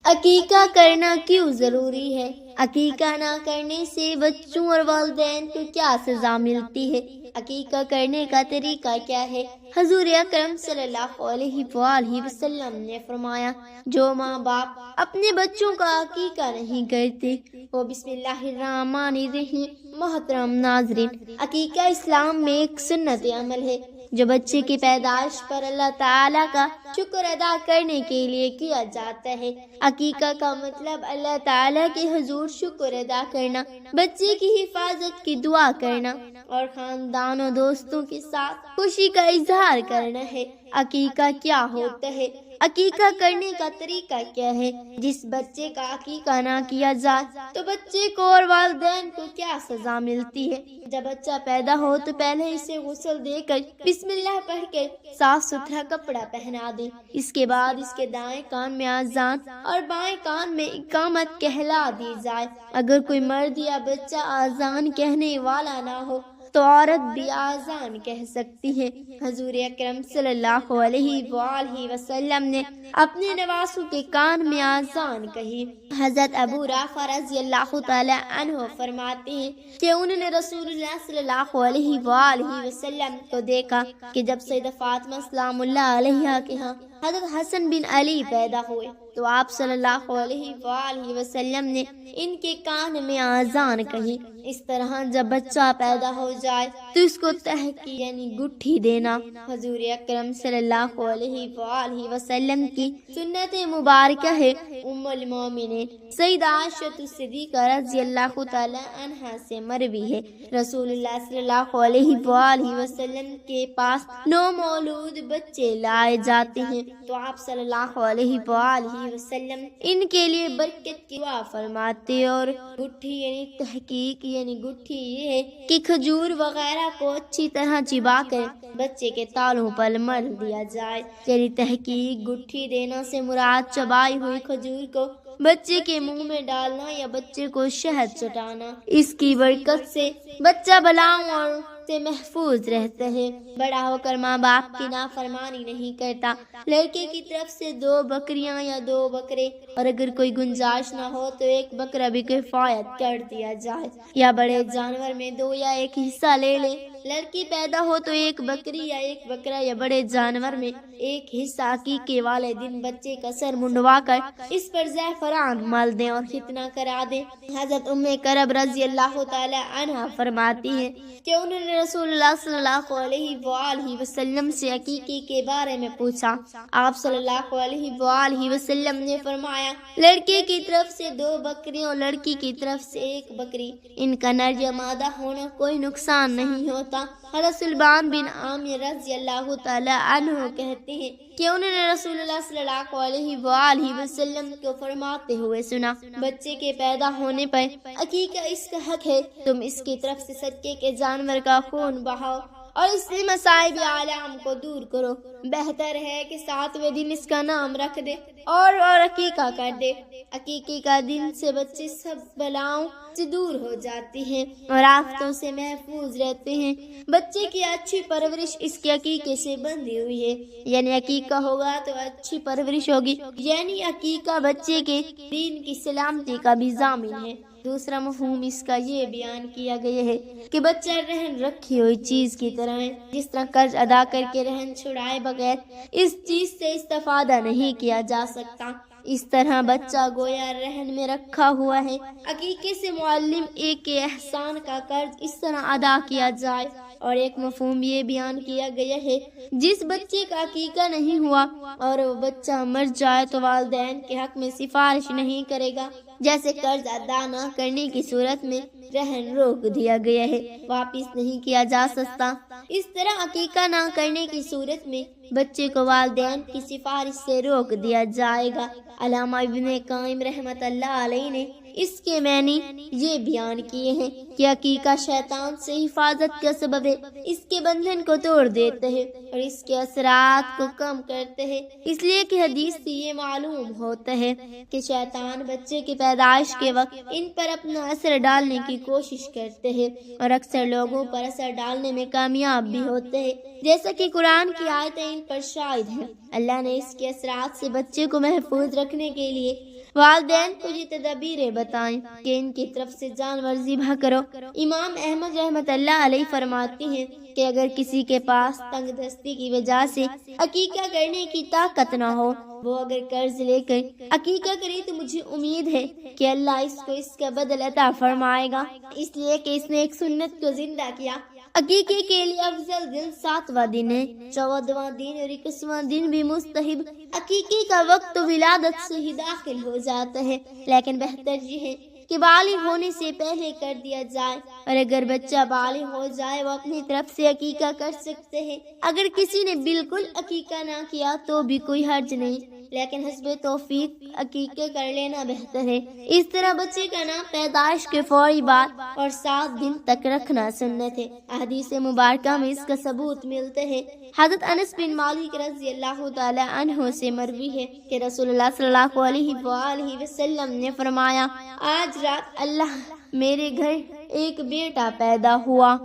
عقیقہ کرنا کیوں ضروری ہے؟ عقیقہ نہ کرنے سے بچوں اور والدین کو کیا سزا ملتی ہے؟ عقیقہ کرنے کا طریقہ کیا ہے؟ حضور اکرم صلی اللہ علیہ وآلہ وسلم نے فرمایا، جو ماں باپ اپنے بچوں کا عقیقہ نہیں کرتے وہ بسم اللہ الرحمن الرحیم۔ محترم ناظرین، عقیقہ اسلام میں ایک سنت عمل ہے جو بچے کی پیدائش پر اللہ تعالیٰ کا شکر ادا کرنے کے لیے کیا جاتا ہے۔ عقیقہ کا مطلب اللہ تعالیٰ کے حضور شکر ادا کرنا، بچے کی حفاظت کی دعا کرنا اور خاندان و دوستوں کے ساتھ خوشی کا اظہار کرنا ہے۔ عقیقہ کیا ہوتا ہے؟ عقیقہ کرنے کا طریقہ کیا ہے؟ جس بچے کا عقیقہ نہ کیا جائے تو بچے کو اور والدین کو کیا سزا ملتی ہے؟ جب بچہ پیدا ہو تو پہلے اسے غسل دے کر بسم اللہ پڑھ کر صاف ستھرا کپڑا پہنا دیں۔ اس کے بعد اس کے دائیں کان میں اذان اور بائیں کان میں اقامت کہلا دی جائے۔ اگر کوئی مرد یا بچہ اذان کہنے والا نہ ہو تو عورت بھی اذان کہہ سکتی ہے۔ حضور اکرم صلی اللہ علیہ وآلہ وسلم نے اپنے نواسوں کے کان میں اذان کہی۔ حضرت ابو رافع رضی اللہ تعالی عنہ فرماتے ہیں کہ انہوں نے رسول اللہ صلی اللہ علیہ وآلہ وسلم کو دیکھا کہ جب سیدہ فاطمہ سلام اللہ علیہا کے ہاں حضرت حسن بن علی پیدا ہوئے تو آپ صلی اللہ علیہ وآلہ وسلم نے ان کے کان میں اذان کہی۔ اس طرح جب بچہ پیدا ہو جائے تو اس کو تہکی یعنی گٹھی دینا حضور اکرم صلی اللہ علیہ وآلہ وسلم کی سنت مبارکہ ہے۔ ام المومنین سیدہ عائشہ صدیقہ رضی اللہ تعالی عنہا سے مروی ہے، رسول اللہ صلی اللہ علیہ وآلہ وسلم کے پاس 9 مولود بچے لائے جاتے ہیں تو آپ صلی اللہ علیہ وآلہ وسلم ان کے لیے برکت کی دعا فرماتے اور گٹھی یعنی تحقیق یعنی گٹھی یہ ہے کہ کھجور وغیرہ کو اچھی طرح چبا کر بچے کے تالوں پر مل دیا جائے، یعنی تحقیق گٹھی دینا سے مراد چبائی ہوئی کھجور کو بچے کے منہ میں ڈالنا یا بچے کو شہد چٹانا۔ اس کی برکت سے بچہ بلاؤں اور سے محفوظ رہتا ہے، بڑا ہو کر ماں باپ کی نافرمانی نہیں کرتا۔ لڑکے کی طرف سے 2 بکریاں یا 2 بکرے اور اگر کوئی گنجائش نہ ہو تو 1 بکرا بھی کفایت کر دیا جائے، یا بڑے جانور میں 2 یا 1 حصہ لے لے۔ لڑکی پیدا ہو تو 1 بکری یا 1 بکرا یا بڑے جانور میں 1 حصہ عقیقے والے دن بچے کا سر منڈوا کر اس پر زعفران مل دیں اور ختنہ کرا دیں۔ حضرت ام کرب رضی اللہ تعالی عنہا فرماتی ہیں کہ انہوں نے رسول اللہ صلی اللہ علیہ وآلہ وسلم سے عقیقے کے بارے میں پوچھا۔ آپ صلی اللہ علیہ وآلہ وسلم نے فرمایا، لڑکے کی طرف سے 2 بکریاں اور لڑکی کی طرف سے 1 بکری، ان کا نر یا مادہ ہونا کوئی نقصان نہیں ہوتا۔ حضرت سلمان بن عامر رضی اللہ تعالی عنہ کہتے ہیں کہ انہوں نے رسول اللہ صلی اللہ علیہ وآلہ وسلم کو فرماتے ہوئے سنا، بچے کے پیدا ہونے پر عقیقہ اس کا حق ہے، تم اس کی طرف سے صدقے کے جانور کا خون بہاؤ اور اس سے مصائب عالم کو دور کرو۔ بہتر ہے کہ 7ویں دن اس کا نام رکھ دے اور عقیقہ کر دے۔ عقیقے کا دن سے بچے سب بلاؤں سے دور ہو جاتے ہیں اور آفتوں سے محفوظ رہتے ہیں۔ بچے کی اچھی پرورش اس کے عقیقے سے بندھی ہوئی ہے، یعنی عقیقہ ہوگا تو اچھی پرورش ہوگی، یعنی عقیقہ بچے کے دین کی سلامتی کا بھی ضامن ہے۔ دوسرا مفہوم اس کا یہ بیان کیا گیا ہے کہ بچہ رہن رکھی ہوئی چیز کی طرح ہے، جس طرح قرض ادا کر کے رہن چھڑائے بغیر اس چیز سے استفادہ نہیں کیا جا سکتا، اس طرح بچہ گویا رہن میں رکھا ہوا ہے۔ عقیقے سے معلم ایک احسان کا قرض اس طرح ادا کیا جائے۔ اور ایک مفہوم یہ بیان کیا گیا ہے، جس بچے کا عقیقہ نہیں ہوا اور وہ بچہ مر جائے تو والدین کے حق میں سفارش نہیں کرے گا، جیسے قرض ادا نہ کرنے کی صورت میں رہن روک دیا گیا ہے، واپس نہیں کیا جا سکتا۔ اس طرح عقیقہ نہ کرنے کی صورت میں بچے کو والدین کی سفارش سے روک دیا جائے گا۔ علامہ ابن قیم رحمت اللہ علیہ نے اس کے معنی یہ بیان کیے ہیں کہ عقیقہ شیطان سے حفاظت کا سبب ہے، اس کے بندھن کو توڑ دیتے ہیں اور اس کے اثرات کو کم کرتے ہیں، اس لیے کہ حدیث سے یہ معلوم ہوتا ہے کہ شیطان بچے کی پیدائش کے وقت ان پر اپنا اثر ڈالنے کی کوشش کرتے ہیں اور اکثر لوگوں پر اثر ڈالنے میں کامیاب بھی ہوتے ہیں، جیسا کہ قرآن کی آیتیں ان پر شاہد ہیں۔ اللہ نے اس کے اثرات سے بچے کو محفوظ رکھنے کے لیے والدین کو یہ تدابیریں بتائیں کہ ان کی طرف سے جانور ذبح کرو۔ امام احمد رحمۃ اللہ علیہ فرماتے ہیں کہ اگر کسی کے پاس تنگ دستی کی وجہ سے عقیقہ کرنے کی طاقت نہ ہو، وہ اگر قرض لے کر عقیقہ کرے تو مجھے امید ہے کہ اللہ اس کو اس کا بدل عطا فرمائے گا، اس لیے کہ اس نے ایک سنت کو زندہ کیا۔ عقیقے کے لیے افضل دن 7واں دن ہے، 14واں دن اور 21واں دن بھی مستحب۔ عقیقے کا وقت تو ولادت سے ہی داخل ہو جاتا ہے، لیکن بہتر یہ ہے کہ بالغ ہونے سے پہلے کر دیا جائے، اور اگر بچہ بالغ ہو جائے وہ اپنی طرف سے عقیقہ کر سکتے ہیں۔ اگر کسی نے بالکل عقیقہ نہ کیا تو بھی کوئی حرج نہیں، لیکن حسب توفیق عقیقہ کر لینا بہتر ہے۔ اس طرح بچے کا نام پیدائش کے فوری بعد اور 7 دن تک رکھنا سنت ہے۔ احادیث مبارکہ میں اس کا ثبوت ملتے ہیں۔ حضرت انس بن مالک رضی اللہ تعالی عنہ سے مروی ہے کہ رسول اللہ صلی اللہ علیہ وآلہ وسلم نے فرمایا، آج رات اللہ میرے گھر ایک بیٹا پیدا ہوا،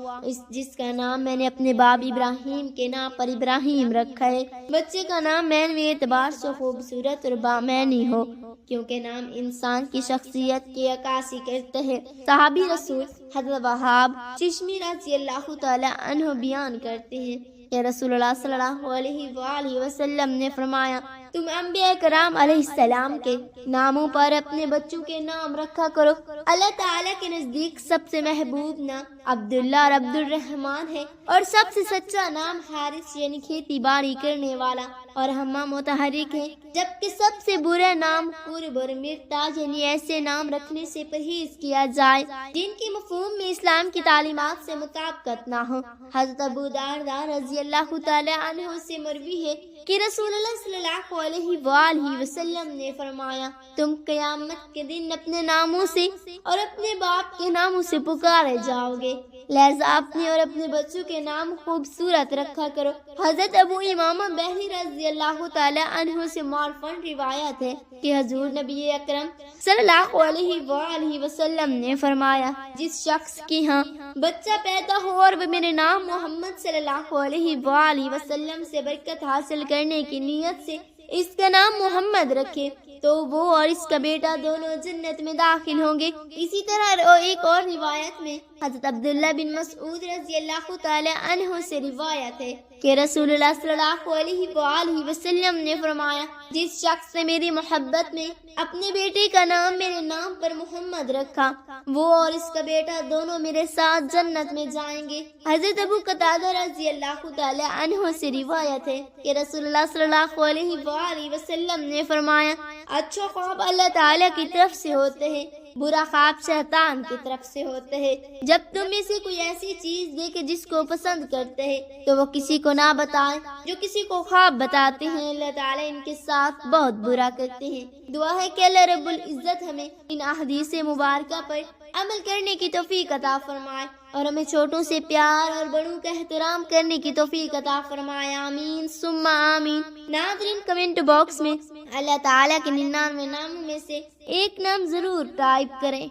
جس کا نام میں نے اپنے باپ ابراہیم کے نام پر ابراہیم رکھا ہے۔ بچے کا نام معنوی اعتبار سے خوبصورت اور بامعنی ہو، کیونکہ نام انسان کی شخصیت کی عکاسی کرتے ہیں۔ صحابی رسول حضرت وہاب چشمی رضی اللہ تعالی عنہ بیان کرتے ہیں کہ رسول اللہ صلی اللہ علیہ وآلہ وسلم نے فرمایا، تم انبیاء کرام علیہ السلام کے ناموں پر اپنے بچوں کے نام رکھا کرو۔ اللہ تعالیٰ کے نزدیک سب سے محبوب نام عبداللہ اور عبد الرحمن ہے، اور سب سے سچا نام حارث یعنی کھیتی باڑی کرنے والا اور ہمہ متحرک ہے، جبکہ سب سے برا نام قرب اور مرتاج یعنی ایسے نام رکھنے سے پرہیز کیا جائے جن کی مفہوم میں اسلام کی تعلیمات سے مطابقت نہ ہو۔ حضرت ابو درداء رضی اللہ تعالی عنہ سے مروی ہے کہ رسول اللہ صلی اللہ علیہ وآلہ وسلم نے فرمایا، تم قیامت کے دن اپنے ناموں سے اور اپنے باپ کے ناموں سے پکارے جاؤ گے، لہذا اپنے اور اپنے بچوں کے نام خوبصورت رکھا کرو۔ حضرت ابو امامہ بہلی رضی اللہ تعالی عنہ سے معروفاً روایت ہے کہ حضور نبی اکرم صلی اللہ علیہ وآلہ وسلم نے فرمایا، جس شخص کی ہاں بچہ پیدا ہو اور وہ میرے نام محمد صلی اللہ علیہ وآلہ وسلم سے برکت حاصل کرنے کی نیت سے اس کا نام محمد رکھے تو وہ اور اس کا بیٹا دونوں جنت میں داخل ہوں گے۔ اسی طرح ایک اور روایت میں حضرت عبداللہ بن مسعود رضی اللہ تعالی عنہ سے روایت ہے کہ رسول اللہ صلی اللہ علیہ وآلہ وسلم نے فرمایا، جس شخص نے میری محبت میں اپنے بیٹے کا نام میرے نام پر محمد رکھا، وہ اور اس کا بیٹا دونوں میرے ساتھ جنت میں جائیں گے۔ حضرت ابو قتادہ رضی اللہ تعالی عنہ سے روایت ہے کہ رسول اللہ صلی اللہ علیہ وآلہ وسلم نے فرمایا، اچھا خواب اللہ تعالیٰ کی طرف سے ہوتے ہیں، برا خواب شیطان کی طرف سے ہوتے ہیں۔ جب تم میں سے کوئی ایسی چیز دیکھے جس کو پسند کرتے ہیں تو وہ کسی کو نہ بتائیں، جو کسی کو خواب بتاتے ہیں اللہ تعالیٰ ان کے ساتھ بہت برا کرتے ہیں۔ دعا ہے کہ اللہ رب العزت ہمیں ان احادیث مبارکہ پر عمل کرنے کی توفیق عطا فرمائے اور ہمیں چھوٹوں سے پیار اور بڑوں کا احترام کرنے کی توفیق عطا فرمائے، آمین ثم آمین۔ ناظرین، کمنٹ باکس میں اللہ تعالیٰ کے 99 ناموں میں سے ایک نام ضرور ٹائپ کریں۔